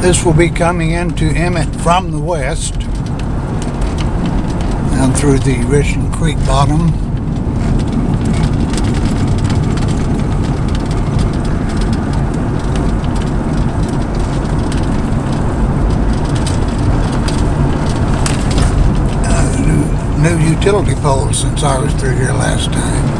This will be coming into Emmett from the west and through the original creek bottom. New utility poles since I was through here last time.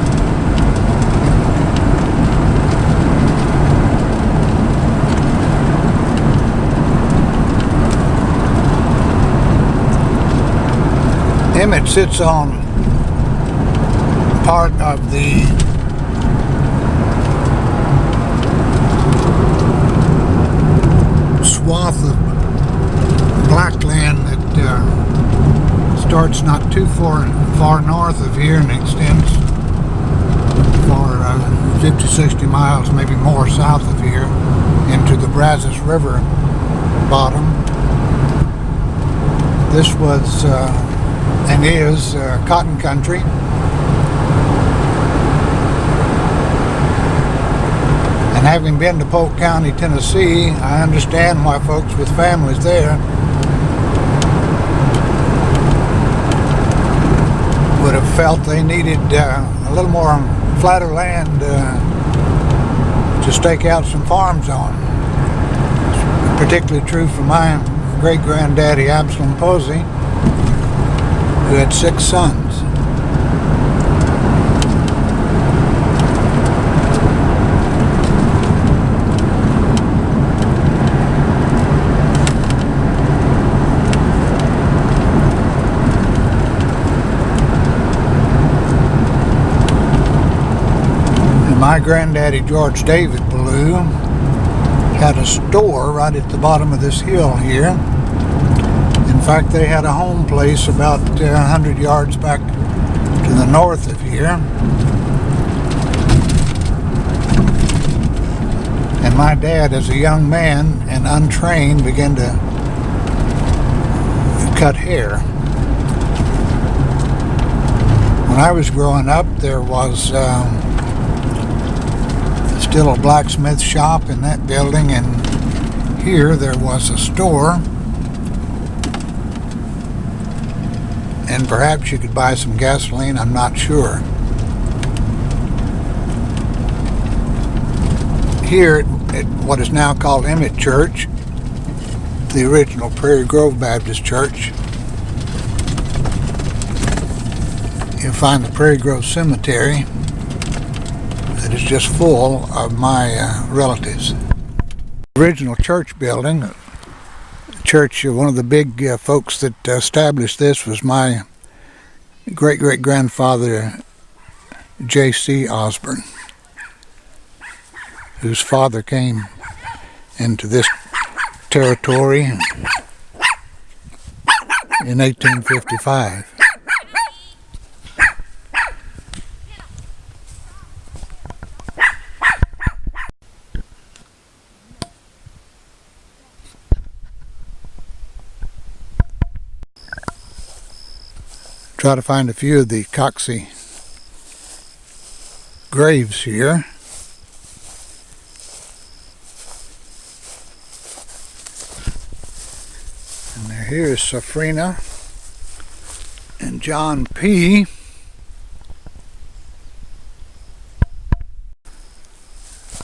Emmett sits on part of the swath of black land that starts not too far north of here and extends for 50-60 miles, maybe more south of here, into the Brazos River bottom. This was and is cotton country. And having been to Polk County, Tennessee, I understand why folks with families there would have felt they needed a little more flatter land to stake out some farms on. It's particularly true for my great-granddaddy Absalom Posey, who had 6 sons. And my granddaddy George David Ballew had a store right at the bottom of this hill here. In fact, they had a home place about 100 yards back to the north of here. And my dad, as a young man and untrained, began to cut hair. When I was growing up, there was still a blacksmith shop in that building, and here there was a store. And perhaps you could buy some gasoline, I'm not sure. Here at what is now called Emmett Church, the original Prairie Grove Baptist Church, you'll find the Prairie Grove Cemetery that is just full of my relatives. The original church building, church, one of the big folks that established this was my great-great-grandfather J.C. Osborne, whose father came into this territory in 1855. Try to find a few of the Coxey graves here. And here is Safrina and John P.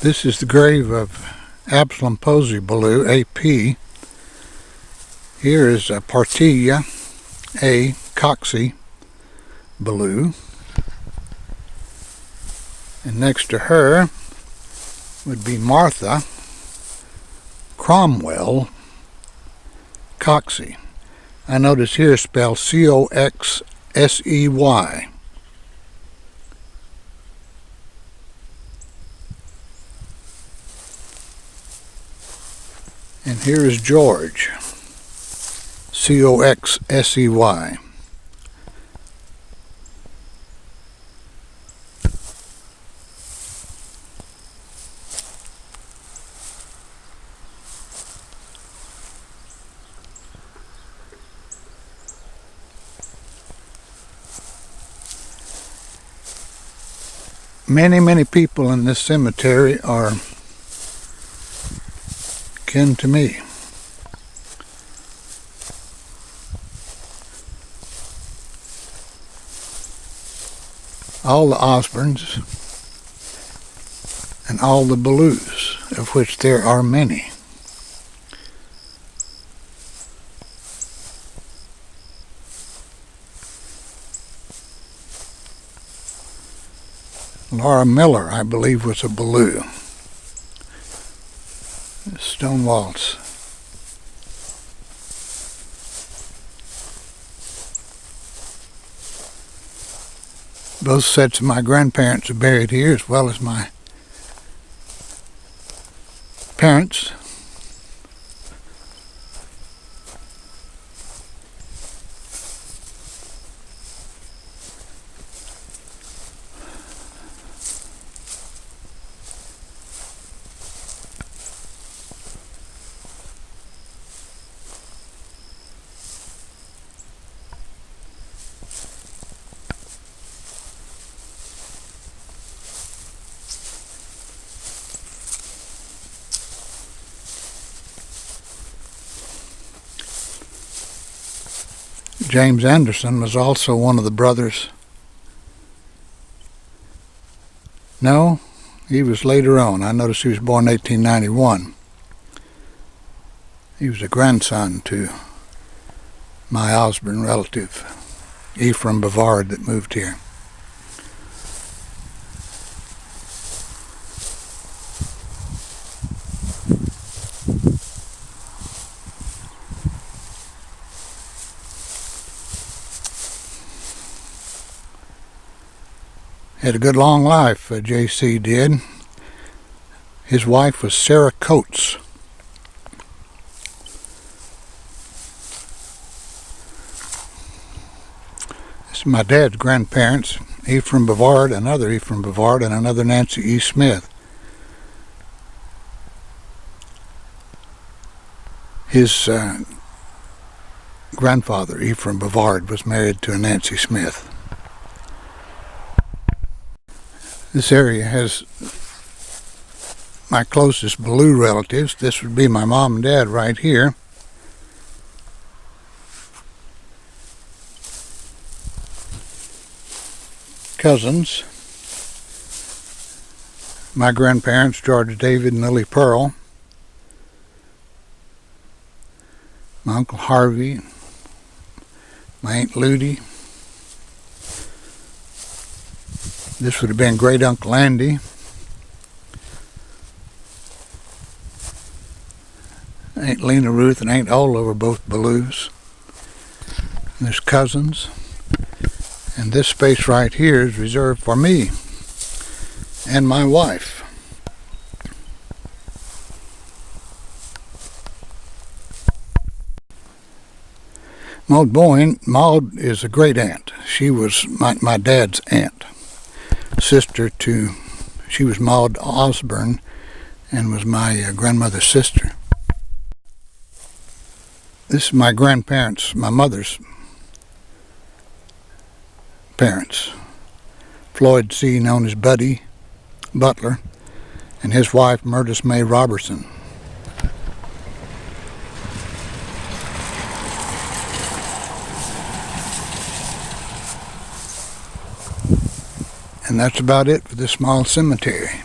This is the grave of Absalom Posey Ballew, A.P. Here is Partilia Coxey Ballew, and next to her would be Martha Cromwell Coxey. I notice here spelled C-O-X-S-E-Y. And here is George, C-O-X-S-E-Y. Many people in this cemetery are kin to me. all the Osborns, and all the Ballews, of which there are many. Laura Miller, I believe, was a Ballew. Stone walls. Both sets of my grandparents are buried here, as well as my parents. James Anderson was also one of the brothers. No, he was later on. I noticed he was born in 1891. He was a grandson to my Osborne relative, Ephraim Bavard, that moved here. Had a good long life, J.C. did. His wife was Sarah Coates. This is my dad's grandparents, Ephraim Bavard, another Ephraim Bavard, and another Nancy E. Smith. His grandfather, Ephraim Bavard, was married to a Nancy Smith. This area has my closest Ballew relatives. This would be my mom and dad right here. Cousins. My grandparents, George David and Lily Pearl. My Uncle Harvey. My Aunt Ludy. This would have been Great Uncle Andy. Aunt Lena Ruth and Aunt Ola were both Ballews. And there's cousins. And this space right here is reserved for me and my wife. Maud Boyne, Maud is a great aunt. She was my dad's aunt. Sister to, she was Maud Osborne and was my grandmother's sister. This is my grandparents, my mother's parents. Floyd C., known as Buddy Butler, and his wife, Murtis May Robertson. And that's about it for this small cemetery.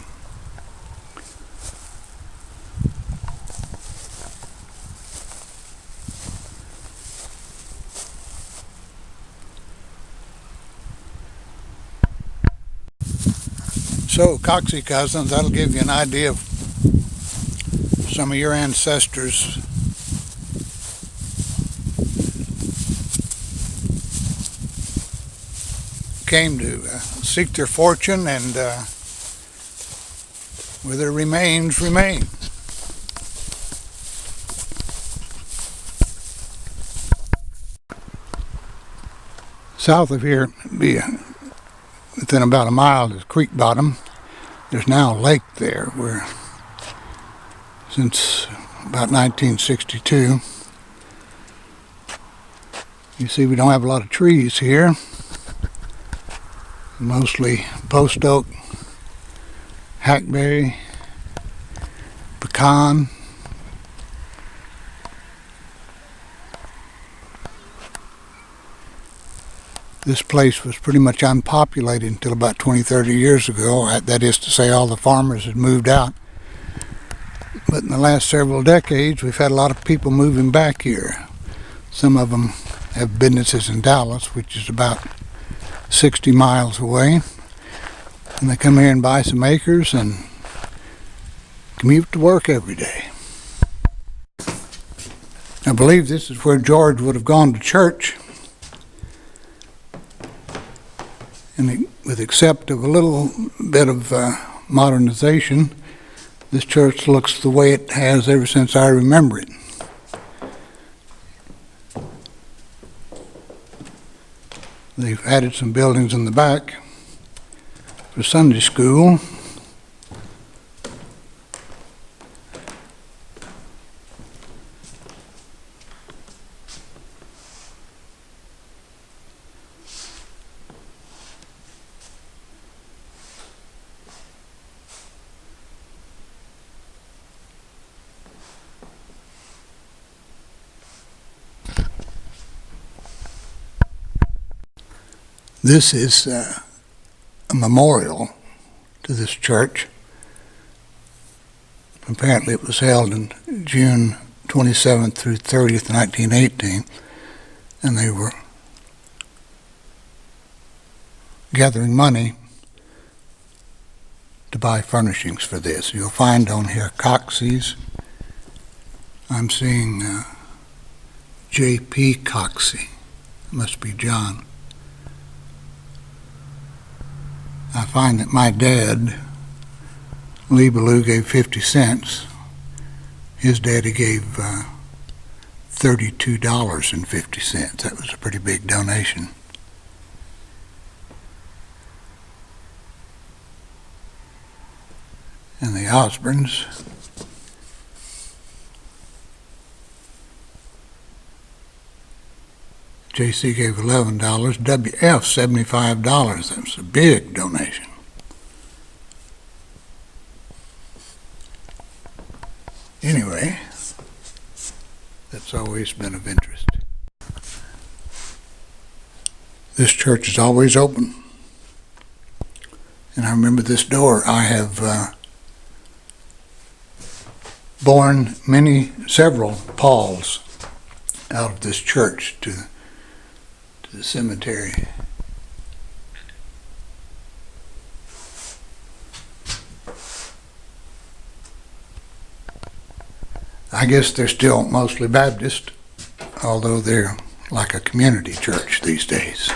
So, Coxey cousins, that'll give you an idea of some of your ancestors. Came to seek their fortune, and where their remains remain. South of here, be within about a mile is Creek Bottom. There's now a lake there where, since about 1962, you see we don't have a lot of trees here. Mostly post oak, hackberry, pecan. This place was pretty much unpopulated until about 20, 30 years ago. That is to say, all the farmers had moved out. But in the last several decades, we've had a lot of people moving back here. Some of them have businesses in Dallas, which is about 60 miles away. And they come here and buy some acres and commute to work every day. I believe this is where George would have gone to church. And with except of a little bit of modernization, this church looks the way it has ever since I remember it. They've added some buildings in the back for Sunday school. This is a memorial to this church. Apparently it was held in June 27th through 30th, 1918, and they were gathering money to buy furnishings for this. You'll find on here Coxeys. I'm seeing J.P. Coxey. Must be John. I find that my dad, Lee Ballew, gave 50 cents. His daddy gave $32.50. That was a pretty big donation. And the Osborns, JC gave $11, WF $75. That was a big donation. Anyway, that's always been of interest. This church is always open. And I remember this door. I have borne several palls out of this church to the cemetery. I guess they're still mostly Baptist, although they're like a community church these days.